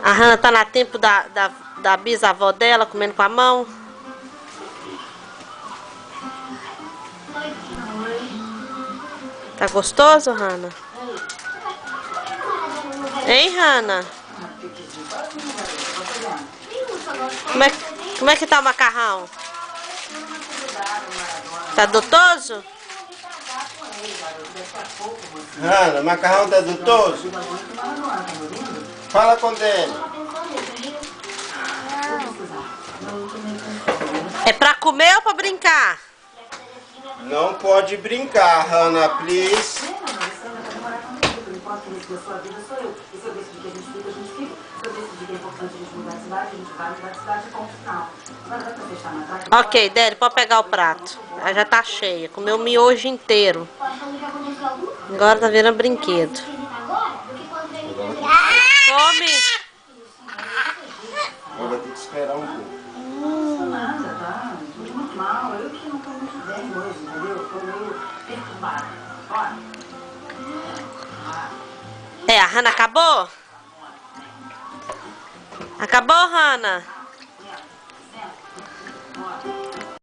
A Hannah tá na tempo da bisavó dela, comendo com a mão. Tá gostoso, Hannah? Hein, Hannah? Como é que tá o macarrão? Tá gostoso? Hannah, macarrão tá gostoso? Fala com ele. É pra comer ou pra brincar? Não pode brincar, Hannah, please. Ok, Daddy, pode pegar o prato. Ela já tá cheia. Comeu o miojo inteiro. Agora tá virando brinquedo. Come! Eu vou ter que esperar um pouco. É, a Hannah acabou? Acabou, Hannah?